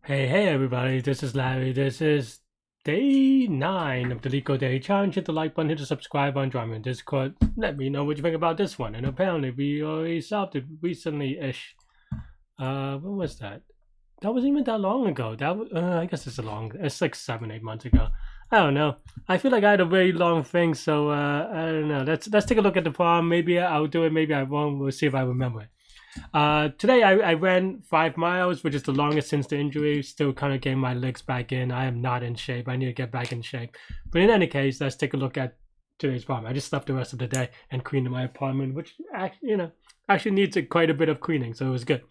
Hey everybody, this is Larry. This is day 9 of the Leetcode Daily Challenge. Hit the like button, hit the subscribe button, join me in Discord. Let me know what you think about this one. And apparently we already solved it recently-ish. When was that? That wasn't even that long ago. I guess it's like 7-8 months ago. I don't know. I feel like I had a very long thing, so I don't know. Let's take a look at the problem. Maybe I'll do it, maybe I won't. We'll see if I remember it. Today I ran 5 miles, which is the longest since the injury. Still kind of getting my legs back in. I am not in shape. I need to get back in shape. But in any case, let's take a look at today's problem. I just slept the rest of the day and cleaned my apartment, which actually needs quite a bit of cleaning, so it was good.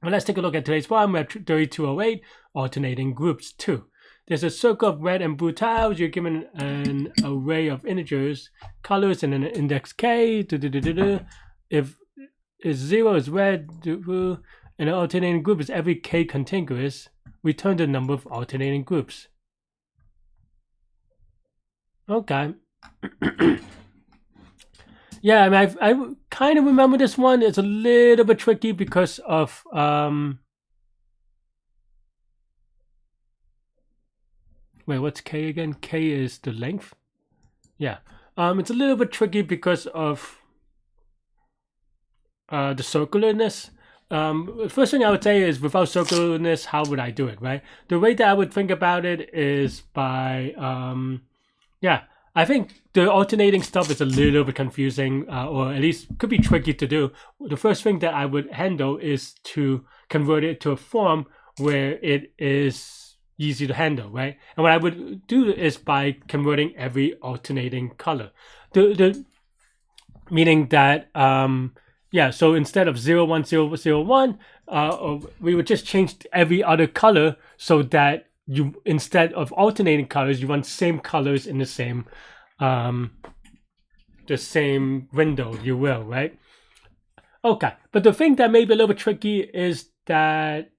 Well, let's take a look at today's problem. We have 3208, alternating groups 2. There's a circle of red and blue tiles. You're given an array of integers, colors, and an index k. If 0 is red, and an alternating group is every k contiguous, return the number of alternating groups. Okay. Yeah, I mean, I kind of remember this one. It's a little bit tricky because of wait, what's k again? K is the length. Yeah. It's a little bit tricky because of the circularness. First thing I would say is, without circularness, how would I do it, right? The way that I would think about it is by I think the alternating stuff is a little bit confusing, or at least could be tricky to do. The first thing that I would handle is to convert it to a form where it is easy to handle, right? And what I would do is by converting every alternating color. Meaning that so instead of 0, 1, 0, 0, 1, we would just change every other color so that you, instead of alternating colors, you want same colors in the same window, you will, right? Okay, but the thing that may be a little bit tricky is that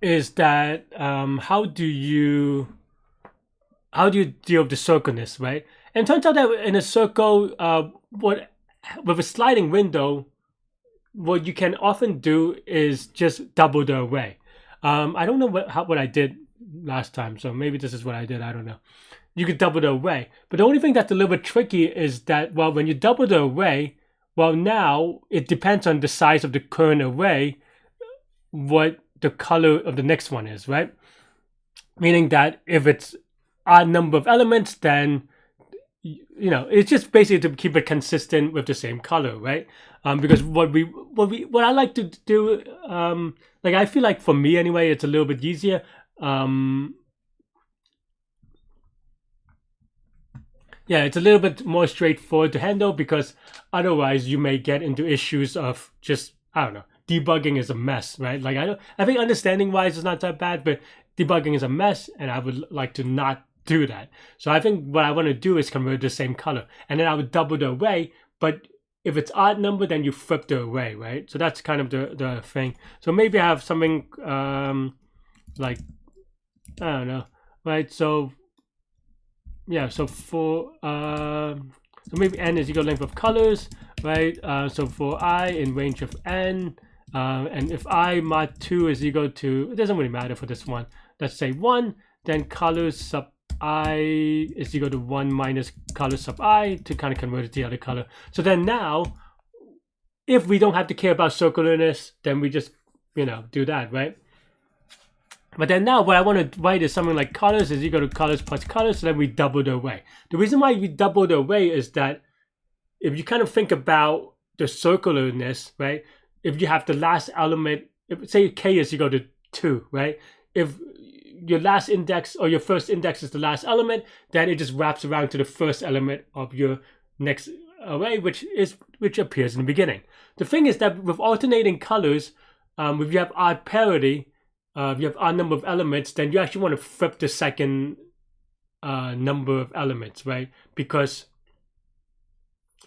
how do you deal with the circleness, right? And it turns out that in a circle, with a sliding window, what you can often do is just double the array. I don't know what I did last time, so maybe this is what I did. I don't know. You could double the array, but the only thing that's a little bit tricky is that, well, when you double the array, well, now it depends on the size of the current array, what the color of the next one is, right? Meaning that if it's odd number of elements, then it's just basically to keep it consistent with the same color, right? Because what I like to do, like, I feel like for me anyway, it's a little bit easier. It's a little bit more straightforward to handle, because otherwise you may get into issues of just, I don't know, debugging is a mess, right? Like, I think understanding wise is not that bad, but debugging is a mess, and I would like to not do that. So I think what I want to do is convert the same color, and then I would double the array. But if it's odd number, then you flip the array, right? So that's kind of the thing. So maybe I have something like, I don't know, right? So yeah, so for so maybe n is equal to length of colors, right? So for I in range of n, and if I mod 2 is equal to, it doesn't really matter for this one, let's say 1, then colors sub I is equal to 1 minus color sub I to kind of convert it to the other color. So then now, if we don't have to care about circularness, then we just, do that, right? But then now what I want to write is something like colors is equal to colors plus colors, so then we double the array. The reason why we double the array is that if you kind of think about the circularness, right? If you have the last element, if say k is equal to 2, right? If your last index or your first index is the last element, then it just wraps around to the first element of your next array, which appears in the beginning. The thing is that with alternating colors, if you have odd parity, if you have odd number of elements, then you actually want to flip the second number of elements, right? Because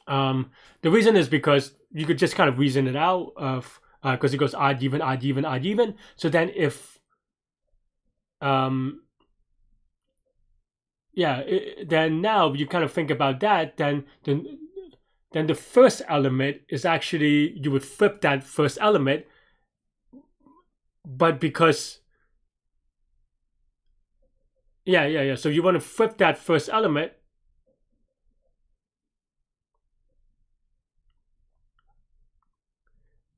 the reason is because you could just kind of reason it out of because it goes odd, even, odd, even, odd, even. So then if then now you kind of think about that, then the first element is actually, you would flip that first element but because yeah. So you want to flip that first element,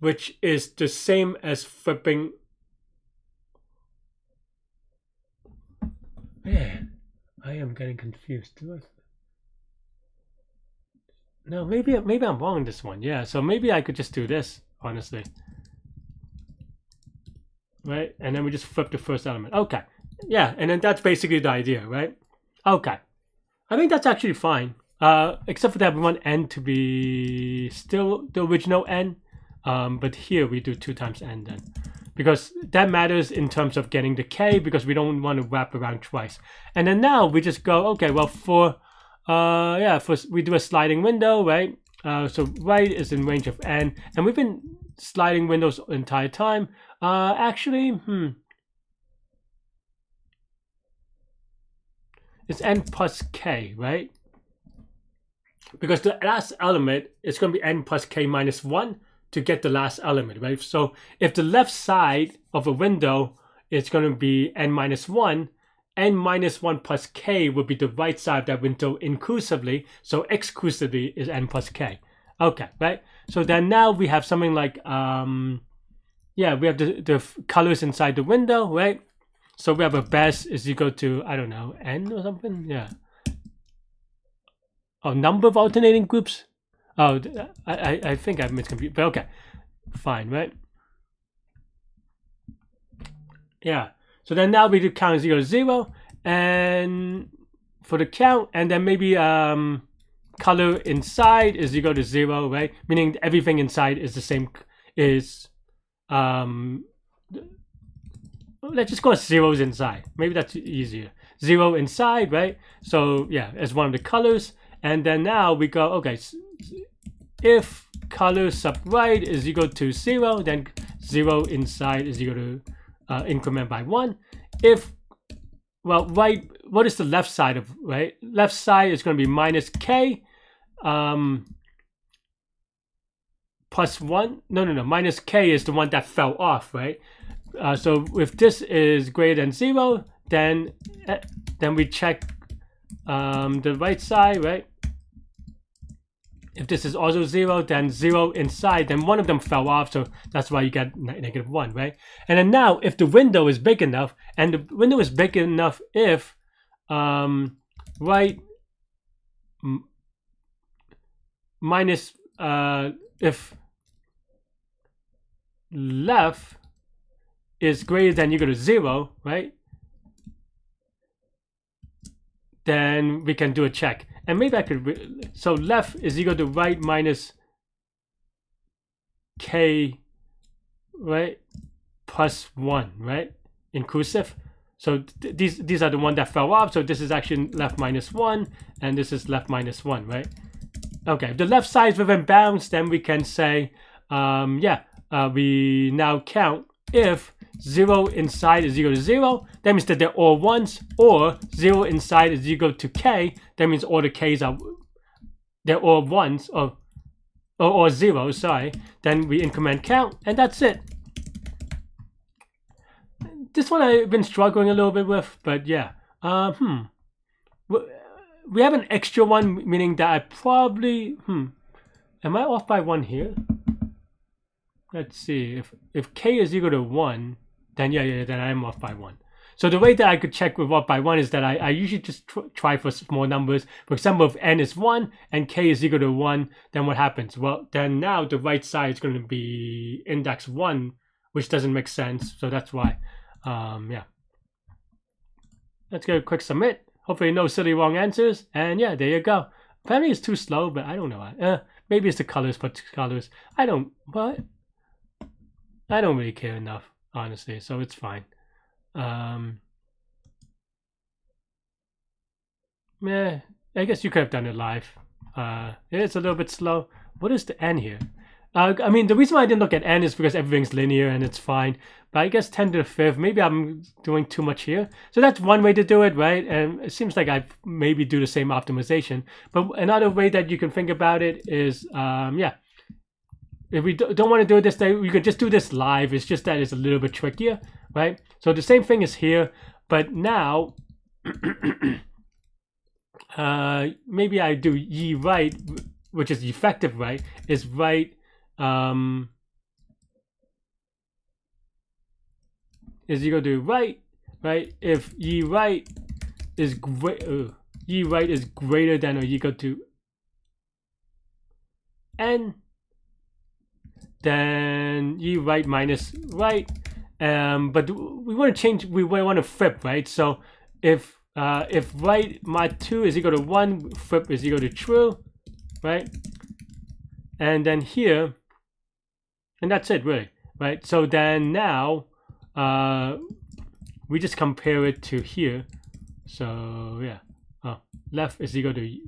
which is the same as flipping. Man, I am getting confused. No, maybe I'm wrong in this one. Yeah, so maybe I could just do this, honestly. Right? And then we just flip the first element. Okay. Yeah, and then that's basically the idea, right? Okay. I think that's actually fine. Except for that we want n to be still the original n. But here we do 2 times n then. Because that matters in terms of getting the k, because we don't want to wrap around twice. And then now we just go, okay, well we do a sliding window, right? So right is in range of n, and we've been sliding windows the entire time. Actually, it's n plus k, right? Because the last element is going to be n plus k minus 1 to get the last element, right? So if the left side of a window is going to be n minus 1, n minus 1 plus k would be the right side of that window inclusively. So exclusively is n plus k. Okay, right? So then now we have something like, we have the colors inside the window, right? So we have a best is equal to, I don't know, n or something? Yeah. Oh, number of alternating groups? Oh, I think I've miscomputed, but okay. Fine, right? Yeah. So then now we do count 0, 0, and for the count, and then maybe color inside is equal to 0, right? Meaning everything inside is the same, let's just call it zeros inside. Maybe that's easier. 0 inside, right? So yeah, as one of the colors. And then now we go, okay, if color sub right is equal to 0, then 0 inside is equal to increment by 1. If, well, right, what is the left side of, right? Left side is going to be minus k plus 1. No, minus k is the one that fell off, right? So if this is greater than 0, then we check the right side, right? If this is also 0, then 0 inside, then one of them fell off, so that's why you get negative 1, right? And then now, if the window is big enough, and the window is big enough if right minus if left is greater than equal to 0, right? Then we can do a check. And maybe I could, so left is equal to right minus k, right, plus 1, right, inclusive. So these are the one that fell off. So this is actually left minus 1, and this is left minus 1, right? Okay, if the left side is within bounds, then we can say, we now count if 0 inside is equal to 0, that means that they're all 1s, or 0 inside is equal to k, that means all the k's they're all 1s, or 0, sorry. Then we increment count, and that's it. This one I've been struggling a little bit with, but yeah. We have an extra one, meaning that I probably, am I off by 1 here? Let's see, if k is equal to 1, then then I am off by 1. So the way that I could check with off by 1 is that I usually just try for small numbers. For example, if n is 1 and k is equal to 1, then what happens? Well, then now the right side is going to be index 1, which doesn't make sense. So that's why, yeah. Let's go quick submit. Hopefully no silly wrong answers. And yeah, there you go. Apparently it's too slow, but I don't know. Maybe it's the colors, but colors. I don't really care enough, honestly, so it's fine. Yeah, I guess you could have done it live. It's a little bit slow. What is the n here? I mean, the reason why I didn't look at n is because everything's linear and it's fine. But I guess 10 to the 5th, maybe I'm doing too much here. So that's one way to do it, right? And it seems like I maybe do the same optimization. But another way that you can think about it is, if we don't want to do it this way, we could just do this live. It's just that it's a little bit trickier, right? So the same thing is here, but now maybe I do ye right, which is effective right, is right is equal to right, right? If ye right is greater than or equal to n, then ye right minus right. But we want to change. We want to flip, right? So if right mod 2 is equal to 1, flip is equal to true, right? And then here, and that's it, really, right? So then now we just compare it to here. So yeah, left is equal to.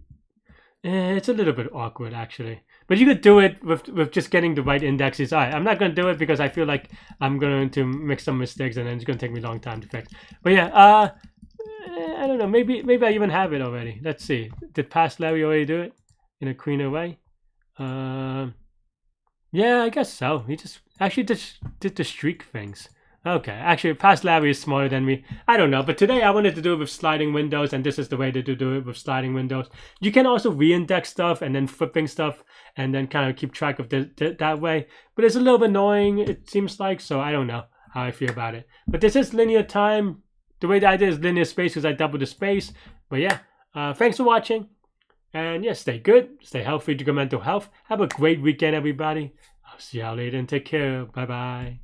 It's a little bit awkward actually, but you could do it with just getting the right indexes. All right, I'm not going to do it because I feel like I'm going to make some mistakes and then it's going to take me a long time to fix. But yeah, I don't know. Maybe I even have it already. Let's see. Did past Larry already do it in a cleaner way? Yeah, I guess so. He just actually did the streak things. Okay, actually, past Larry is smarter than me. I don't know, but today I wanted to do it with sliding windows, and this is the way to do it with sliding windows. You can also re-index stuff and then flipping stuff, and then kind of keep track of that way. But it's a little bit annoying, it seems like, so I don't know how I feel about it. But this is linear time. The way that I did is linear space because I doubled the space. But yeah, thanks for watching. And yeah, stay good, stay healthy, do good mental health. Have a great weekend, everybody. I'll see y'all later and take care. Bye-bye.